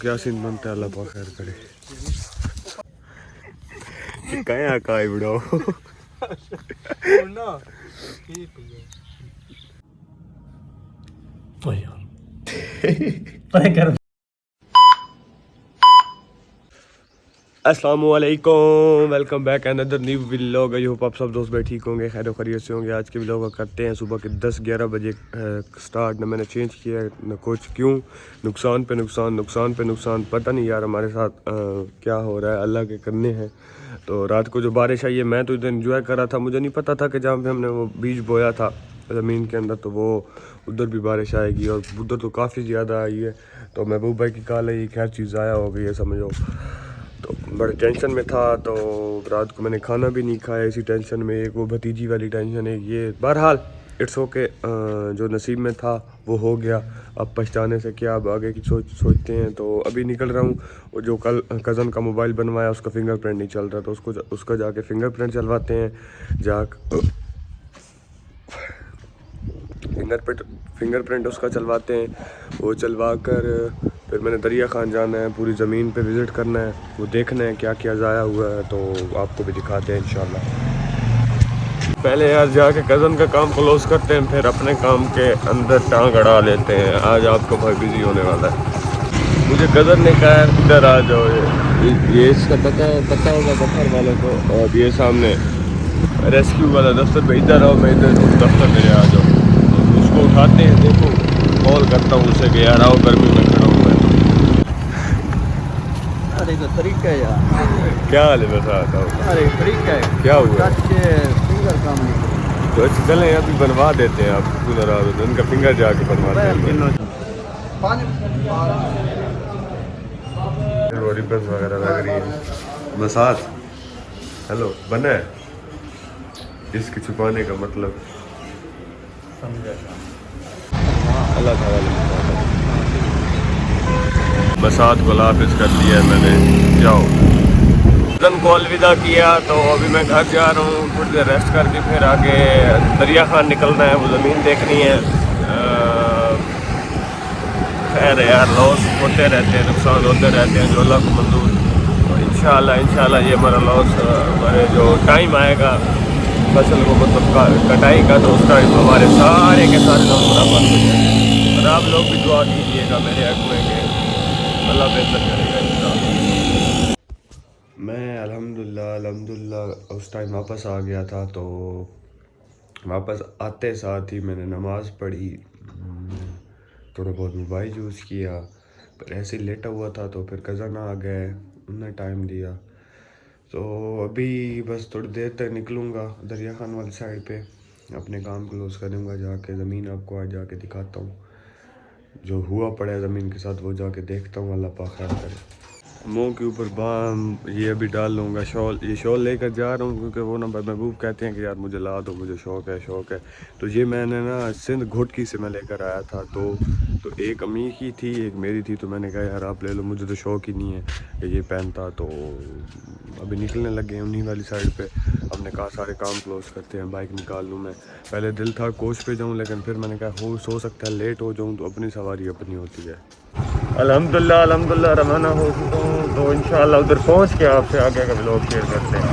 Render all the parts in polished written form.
کیا سین بنتا ہے اللہ پاک خیر کرے کیا کائی بڑو السلام علیکم، welcome back another new vlog. I hope آپ سب دوست بھائی ٹھیک ہوں گے، خیر و خیریت سے ہوں گے۔ آج کے ولاگ کو کرتے ہیں صبح کے 10-11 بجے سٹارٹ۔ نہ میں نے چینج کیا ہے نہ کچھ، کیوں نقصان پہ نقصان پتہ نہیں یار ہمارے ساتھ کیا ہو رہا ہے، اللہ کے کرنے ہیں۔ تو رات کو جو بارش آئی ہے میں تو ادھر انجوائے کر رہا تھا، مجھے نہیں پتا تھا کہ جہاں پہ ہم نے وہ بیج بویا تھا زمین کے اندر تو وہ ادھر بھی بارش آئے گی، اور ادھر تو کافی زیادہ آئی ہے۔ تو محبوب بھائی کی کال ہے یہ خیر چیز ضائع ہو گئی ہے سمجھو، تو بڑے ٹینشن میں تھا۔ تو رات کو میں نے کھانا بھی نہیں کھایا اسی ٹینشن میں، ایک وہ بھتیجی والی ٹینشن ہے یہ۔ بہرحال اٹس اوکے، جو نصیب میں تھا وہ ہو گیا، اب پچھتانے سے کیا، اب آگے کی سوچتے ہیں۔ تو ابھی نکل رہا ہوں، وہ جو کل کزن کا موبائل بنوایا اس کا فنگر پرنٹ نہیں چل رہا، تو اس کا جا کے فنگر پرنٹ چلواتے ہیں، فنگر پرنٹ اس کا چلواتے ہیں، وہ چلوا کر پھر میں نے دریا خان جانا ہے، پوری زمین پہ وزٹ کرنا ہے، وہ دیکھنا ہے کیا کیا ضائع ہوا ہے، تو آپ کو بھی دکھاتے ہیں انشاءاللہ۔ پہلے یار جا کے کزن کا کام کلوز کرتے ہیں، پھر اپنے کام کے اندر ٹانگ اڑا لیتے ہیں۔ آج آپ کو بہت بزی ہونے والا ہے۔ مجھے کزن نے کہا ادھر آ جاؤ، یہ اس کا پتہ ہوگا بخار والوں کو، اور یہ سامنے ریسکیو والا دفتر پہ، ادھر آؤ، میں ادھر دفتر میرے آ جاؤ، اس کو اٹھاتے ہیں۔ دیکھو کال کرتا ہوں اسے کہ یار آؤ، گرمی میں کھڑا ہوں میں۔ ارے تو طریقہ ہے یار، کیا حال ہے؟ بس آتا ہوں۔ ارے طریقہ ہے، کیا ہوا؟ ٹچ کے فنگر کام نہیں کرتے۔ تو اچھا چلیں ابھی بنوا دیتے ہیں، آپ کیوں ناراض ہوتے ہیں؟ ان کا فنگر جا کے بنواتے ہیں۔ وہ ریبنس وغیرہ لگ رہی ہے، مساج ہیلو بنا ہے اس کے چھپانے کا مطلب اللہ تعالیٰ مساج کو لابس کر دیا ہے میں نے، جاؤ کزن کو الوداع کیا۔ تو ابھی میں گھر جا رہا ہوں، تھوڑی دیر ریسٹ کر کے پھر آگے دریا خان نکلنا ہے، وہ زمین دیکھنی ہے۔ خیر یار لاس ہوتے رہتے ہیں، نقصان ہوتے رہتے ہیں جو اللہ کو منظور۔ تو انشاءاللہ یہ ہمارا لاس، ہمارے جو ٹائم آئے گا فصل کو مطلب کٹائی کا، تو اس ٹائم ہمارے سارے کے سارے لوگ برابر ہو جائیں گے۔ اور آپ لوگ بھی دعا کیجیے گا میرے حق میں کہ اللہ بہتر کرے گا انشاءاللہ۔ میں الحمدللہ اس ٹائم واپس آ گیا تھا، تو واپس آتے ساتھ ہی میں نے نماز پڑھی، تھوڑا بہت موبائل یوز کیا، پھر ایسے ہی لیٹا ہوا تھا تو پھر کزن آ گئے، انہوں نے ٹائم دیا۔ تو ابھی بس تھوڑی دیر تک نکلوں گا دریا خان والی سائڈ پہ، اپنے کام کلوز کروں گا، جا کے زمین آپ کو آج جا کے دکھاتا ہوں، جو ہوا پڑا ہے زمین کے ساتھ وہ جا کے دیکھتا ہوں، اللہ پاک خیر کرے۔ منہ کے اوپر بام یہ ابھی ڈال لوں گا، شال، یہ شال لے کر جا رہا ہوں کیونکہ وہ نمبر محبوب کہتے ہیں کہ یار مجھے لا دو، مجھے شوق ہے۔ تو یہ میں نے نا سندھ گھوٹکی سے میں لے کر آیا تھا، تو ایک امی کی تھی ایک میری تھی، تو میں نے کہا یار آپ لے لو، مجھے تو شوق ہی نہیں ہے کہ یہ پہنتا۔ تو ابھی نکلنے لگے انہیں والی سائڈ پہ، ہم نے کہا سارے کام کلوز کرتے ہیں، بائک نکال لوں میں۔ پہلے دل تھا کوچ پہ جاؤں، لیکن پھر میں نے کہا ہو سکتا ہے لیٹ ہو جاؤں، تو اپنی سواری اپنی ہوتی ہے۔ الحمدللہ روانہ ہو چکا ہوں، تو انشاءاللہ ادھر پہنچ کے آپ سے آگے کا ولاگ شیئر کرتے ہیں۔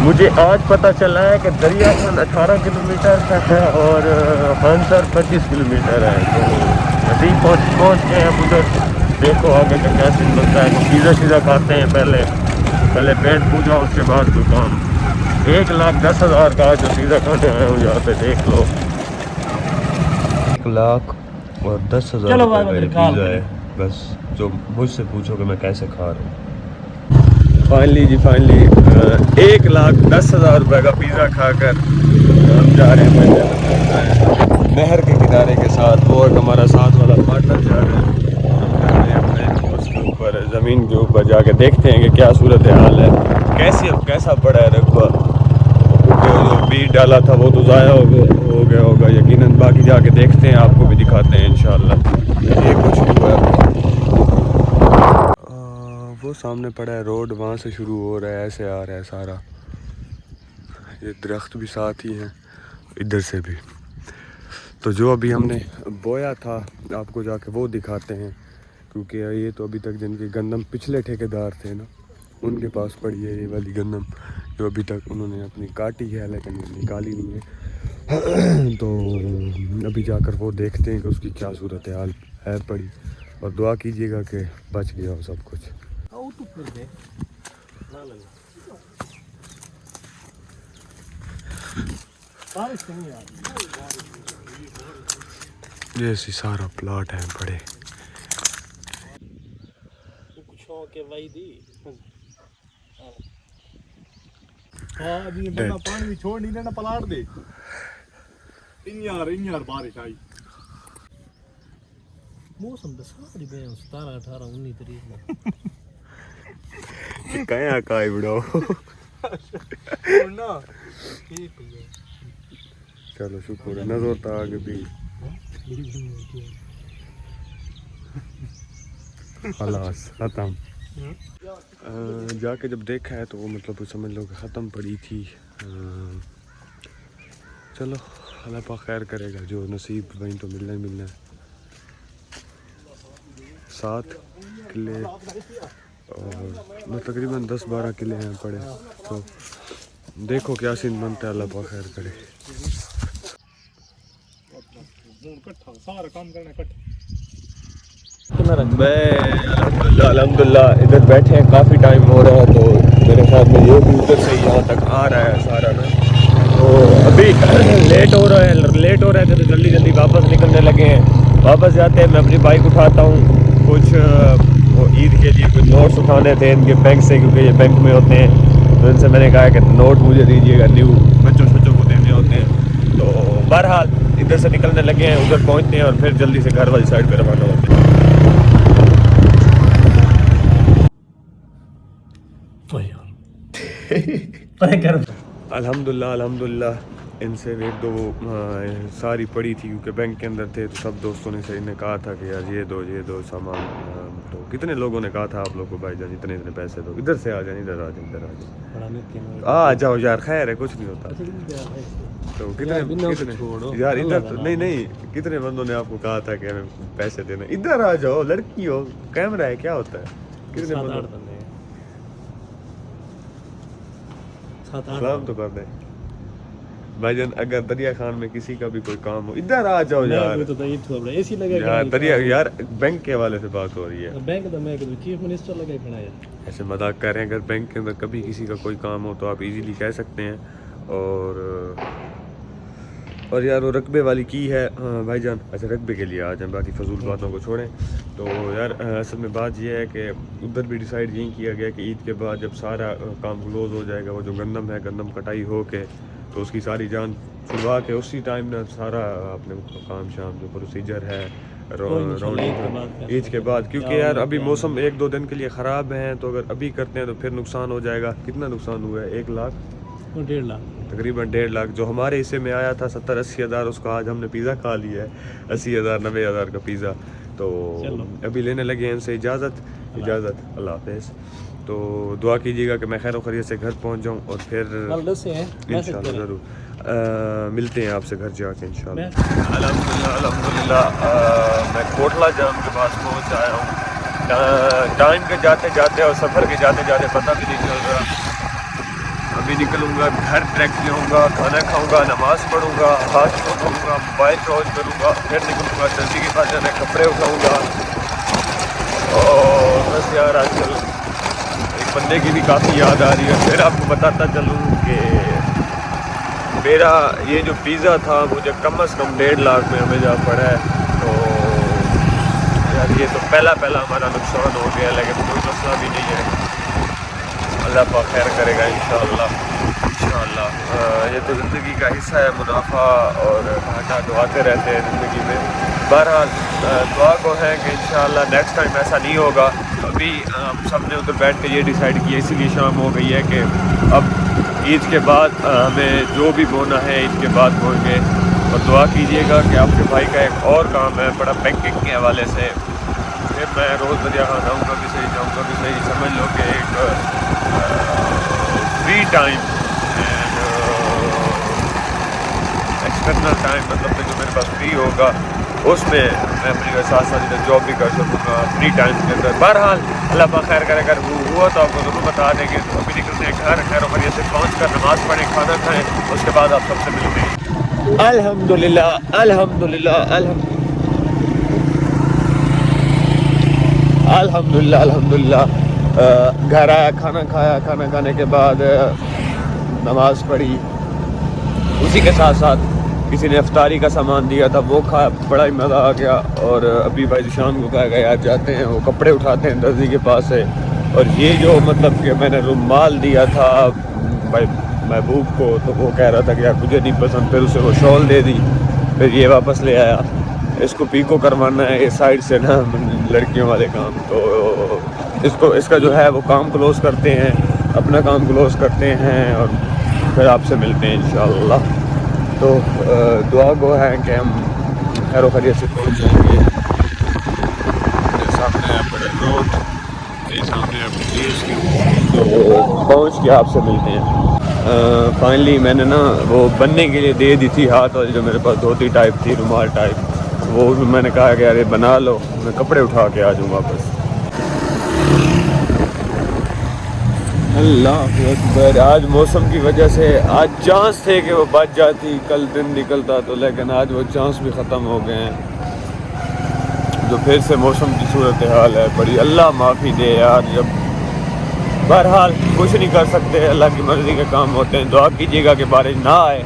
مجھے آج پتہ چلا ہے کہ دریا خان 18 کلومیٹر کا ہے اور خانسر 25 کلومیٹر ہے، تو نزدیک پہنچ گئے اب ادھر۔ دیکھو آگے کا کیا سین بنتا ہے، سیدھا کھاتے ہیں، پہلے پیٹ پوجا، اس کے بعد کوئی کام۔ 1,10,000 کا جو سیدھا کھانے آئے ہوں یہاں پہ دیکھ لو، 1,10,000 روپے کا پیزا ہے، بس جو مجھ سے پوچھو کہ میں کیسے کھا رہا ہوں۔ فائنلی 1,10,000 روپے کا پیزا کھا کر ہم جا رہے ہیں نہر کے کنارے کے ساتھ، وہ ایک ہمارا ساتھ والا پارٹنر جا رہے ہیں اپنے اس کے اوپر، زمین کے اوپر جا کے دیکھتے ہیں کہ کیا صورت حال ہے، کیسا پڑا ہے رقبہ، کیونکہ جو بیج ڈالا تھا وہ تو ضائع ہو گیا ہوگا یقیناً، باقی جا کے دیکھتے ہیں، آپ کو بھی دکھاتے ہیں انشاءاللہ یہ کچھ ہوا ہے۔ وہ سامنے پڑا ہے روڈ، وہاں سے شروع ہو رہا ہے، ایسے آ رہا ہے سارا، یہ درخت بھی ساتھ ہی ہیں ادھر سے بھی۔ تو جو ابھی ہم نے بویا تھا آپ کو جا کے وہ دکھاتے ہیں، کیونکہ یہ تو ابھی تک جن کے گندم پچھلے ٹھیکیدار تھے نا ان کے پاس پڑی ہے یہ والی گندم جو ابھی تک انہوں نے اپنی کاٹی ہے لیکن نکالی نہیں ہے۔ تو ابھی جا کر وہ دیکھتے ہیں کہ اس کی کیا صورتحال ہے پڑی، اور دعا کیجیے گا کہ بچ گیا ہو سب کچھ۔ جیسی سارا پلاٹ ہے بڑے پانی چھوڑ نہیں دینا پلاٹ دے انیار بارش آئی موسم تو ساری پہ 17 18 19 تاریخ میں کیا کائی بڑاؤ۔ چلو شکر ہے، نظر تو آگے بھی خلاص ختم۔ جا کے جب دیکھا ہے تو وہ مطلب سمجھ لو کہ ختم پڑی تھی۔ چلو اللہ پاک خیر کرے گا، جو نصیب وہیں تو ملنا ہی ملنا ہے۔ 7 کلے اور تقریباً 10-12 کلے ہیں پڑے، تو دیکھو کیا سین بنتا ہے، اللہ پاک خیر کرے۔ میں الحمدللہ ادھر بیٹھے ہیں، کافی ٹائم ہو رہا ہے، تو میرے خیال میں یہ بھی ادھر سے یہاں تک آ رہا ہے سارا نا۔ تو ابھی لیٹ ہو رہے تھے تو جلدی جلدی واپس نکلنے لگے ہیں۔ واپس جاتے ہیں، میں اپنی بائک اٹھاتا ہوں، کچھ وہ عید کے لیے کچھ نوٹس اٹھانے تھے ان کے بینک سے، کیونکہ یہ بینک میں ہوتے ہیں، تو ان سے میں نے کہا کہ نوٹ مجھے دیجیے گا، نیو بچوں کو دینے ہوتے ہیں۔ تو بہرحال ادھر سے نکلنے لگے ہیں، ادھر پہنچتے ہیں اور پھر جلدی سے گھر والی سائڈ پہ روانہ ہوتے ہیں۔ الحمدللہ ان سے ایک دو ساری پڑی تھی، کیونکہ بینک کے اندر تھے، تو سب دوستوں نے سے انہیں کہا تھا کہ یار یہ دو سامان۔ تو کتنے لوگوں نے کہا تھا آپ لوگ کو بھائی جان اتنے پیسے دو، ادھر سے آ جائیں، ادھر آ جائیں آ جاؤ یار، خیر ہے کچھ نہیں ہوتا۔ تو کتنے یار ادھر تو نہیں کتنے بندوں نے آپ کو کہا تھا کہ ہمیں پیسے دینا، ادھر آ جاؤ، لڑکی ہو، کیمرہ ہے، کیا ہوتا ہے، کتنے بندوں سلام تو کر دیں بھائی جان۔ اگر دریا خان میں کسی کا بھی کوئی کام ہو، ادھر آ جاؤ یار، دریا یار بینک کے حوالے سے بات ہو رہی ہے، بینک تو میں چیف منسٹر لگے کھڑا ہے، ایسے مذاق کر رہے ہیں۔ اگر بینک کے اندر کبھی کسی کا کوئی کام ہو تو آپ ایزیلی کہہ سکتے ہیں۔ اور یار وہ رقبے والی کی ہے بھائی جان، ایسے رقبے کے لیے آ جائیں، باقی فضول باتوں کو چھوڑیں۔ تو یار اصل میں بات یہ ہے کہ ادھر بھی ڈیسائیڈ یہی کیا گیا کہ عید کے بعد جب سارا کام کلوز ہو جائے گا، وہ جو گندم کٹائی ہو کے تو اس کی ساری جان چھڑوا کے اسی ٹائم نا سارا اپنے کام شام جو پروسیجر ہے عید کے بعد، کیونکہ یار ابھی موسم 1-2 دن کے لیے خراب ہیں، تو اگر ابھی کرتے ہیں تو پھر نقصان ہو جائے گا۔ کتنا نقصان ہوا ہے؟ 1 لاکھ 1.5 لاکھ تقریباً 1.5 لاکھ جو ہمارے حصے میں آیا تھا 70-80 ہزار، اس کا آج ہم نے پیزا کھا لیا ہے، 80,000-90 ہزار کا پیزا۔ تو ابھی لینے لگے ہیں ان سے اجازت۔ اللہ حافظ۔ تو دعا کیجیے گا کہ میں خیر و خیریت سے گھر پہنچ جاؤں، اور پھر انشاءاللہ ضرور ملتے ہیں آپ سے گھر جا کے انشاءاللہ۔ الحمدللہ میں کوٹلہ جام کے پاس پہنچ آیا ہوں۔ ٹائم کے جاتے جاتے اور سفر کے جاتے جاتے پتہ بھی نہیں چل رہا۔ ابھی نکلوں گا، گھر ٹریک لوں گا، کھانا کھاؤں گا، نماز پڑھوں گا، ہاتھ دھوؤں گا، موبائل چارج کروں گا، پھر نکلوں گا چلتی کے پاس جانا، کپڑے اٹھاؤں گا۔ اور بس یار آج کل ایک بندے کی بھی کافی یاد آ رہی ہے۔ پھر آپ کو بتاتا چلوں کہ میرا یہ جو پیزا تھا مجھے کم از کم 1.5 لاکھ میں ہمیں جا پڑا ہے۔ تو یار یہ تو پہلا ہمارا نقصان ہو گیا، لیکن کوئی مسئلہ بھی نہیں ہے، اللہ پاک خیر کرے گا انشاءاللہ۔ یہ تو زندگی کا حصہ ہے، منافع اور گھاٹا تو آتے رہتے ہیں زندگی میں۔ بہرحال دعا کو ہے کہ انشاءاللہ نیکسٹ ٹائم ایسا نہیں ہوگا۔ ابھی ہم سب نے ادھر بیٹھ کے یہ ڈیسائیڈ کیا، اسی لیے شام ہو گئی ہے کہ اب عید کے بعد ہمیں جو بھی بونا ہے عید کے بعد بوئیں گے۔ اور دعا کیجیے گا کہ آپ کے بھائی کا ایک اور کام ہے بڑا بینکنگ کے حوالے سے، پھر میں روز دریا خان آؤں گا بھی صحیح، جاؤں گا بھی صحیح، سمجھ لو کہ ایک فری ٹائم کتنا ٹائم مطلب کہ جو میرے پاس فری ہوگا اس میں میں اپنے ساتھ ساتھ ادھر جاب بھی کر سکوں گا فری ٹائم کے اندر. بہرحال اللہ پاک خیر کرے. اگر ہوا تو آپ کو ضرور بتا دیں گے. تو ابھی نکلتے ہیں گھر خیر و خیریت سے پہنچ کر نماز پڑھیں کھانا کھائیں اس کے بعد آپ سب سے ملتے ہیں. الحمدللہ الحمدللہ الحمدللہ الحمدللہ گھر آیا کھانا کھایا. کھانا کھانے کے بعد نماز پڑھی. اسی کے ساتھ ساتھ کسی نے افطاری کا سامان دیا تھا وہ کھایا. بڑا ہی مزہ آ گیا. اور ابھی بھائی شان کو کہا گیا جاتے ہیں وہ کپڑے اٹھاتے ہیں درزی کے پاس سے. اور یہ جو مطلب کہ میں نے رومال دیا تھا بھائی محبوب کو تو وہ کہہ رہا تھا کہ یار مجھے نہیں پسند. پھر اسے وہ شال دے دی. پھر یہ واپس لے آیا. اس کو پیکو کروانا ہے اس سائڈ سے نا لڑکیوں والے کام. تو اس کا جو ہے وہ کام کلوز کرتے ہیں اپنا کام کلوز کرتے ہیں اور پھر آپ سے ملتے ہیں انشاءاللہ. تو دعا گو ہے کہ ہم خیر و خیریت سے پہنچ جائیں گے. میرے سامنے بڑے روڈ میرے سامنے تو پہنچ کے آپ سے ملتے ہیں. فائنلی میں نے نا وہ بننے کے لیے دے دی تھی ہاتھ والی جو میرے پاس دھوتی ٹائپ تھی رومال ٹائپ. وہ میں نے کہا کہ یار یہ بنا لو میں کپڑے اٹھا کے آ جاؤں واپس. اللہ اکبر. آج موسم کی وجہ سے آج چانس تھے کہ وہ بچ جاتی کل دن نکلتا تو لیکن آج وہ چانس بھی ختم ہو گئے ہیں. جو پھر سے موسم کی صورتحال ہے بڑی اللہ معافی دے یار. جب بہرحال کچھ نہیں کر سکتے اللہ کی مرضی کے کام ہوتے ہیں. دعا کیجیے گا کہ بارش نہ آئے.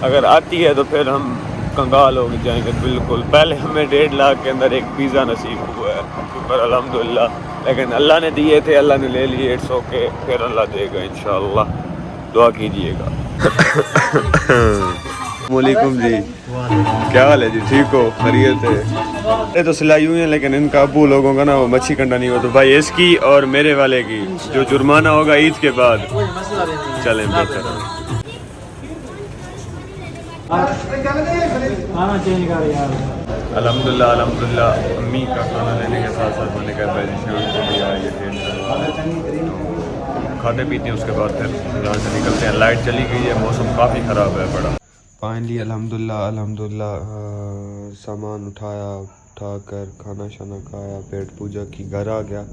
اگر آتی ہے تو پھر ہم کنگال ہو جائیں گے بالکل. پہلے ہمیں 1.5 لاکھ کے اندر ایک پیزا نصیب ہوا ہے شکر الحمدللہ. لیکن اللہ نے دیے تھے اللہ نے لے لیے. اٹس اوکے پھر اللہ دے گا انشاءاللہ. دعا کیجیے گا. السلام علیکم جی. کیا حال ہے جی ٹھیک ہو خیریت ہے. یہ تو سلائی ہوئی ہیں لیکن ان کا ابو لوگوں کا نا وہ مچھی کنڈا نہیں ہوا تو بھائی اس کی اور میرے والے کی جو جرمانہ ہوگا عید کے بعد چلیں بہتر. الحمدللہ الحمدللہ امی کا کھانا لینے کے ساتھ ساتھ میں نے کہا پہلے شام کو بھی آئی ہے کھاتے پیتے ہیں اس کے بعد پھر یہاں سے نکلتے ہیں. لائٹ چلی گئی ہے موسم کافی خراب ہے بڑا. فائنلی الحمدللہ سامان اٹھا کر کھانا شانا کھایا پیٹ پوجا کی گھر آ گیا.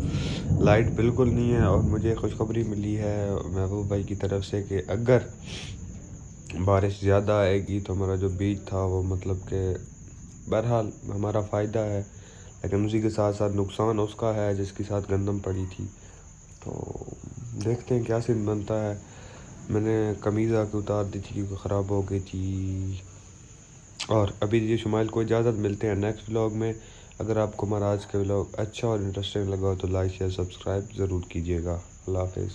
لائٹ بالکل نہیں ہے اور مجھے خوشخبری ملی ہے محبوب بھائی کی طرف سے کہ اگر بارش زیادہ آئے گی تو ہمارا جو بیج تھا وہ مطلب کہ بہرحال ہمارا فائدہ ہے لیکن اسی کے ساتھ ساتھ نقصان اس کا ہے جس کے ساتھ گندم پڑی تھی. تو دیکھتے ہیں کیا سین بنتا ہے. میں نے قمیض آ کے اتار دی تھی کیونکہ خراب ہو گئی تھی. اور ابھی یہ شمائل کو اجازت. ملتے ہیں نیکسٹ ولاگ میں. اگر آپ کو ہمارا آج کا ولاگ اچھا اور انٹرسٹنگ لگا ہو تو لائک شیئر سبسکرائب ضرور کیجیے گا. اللہ حافظ.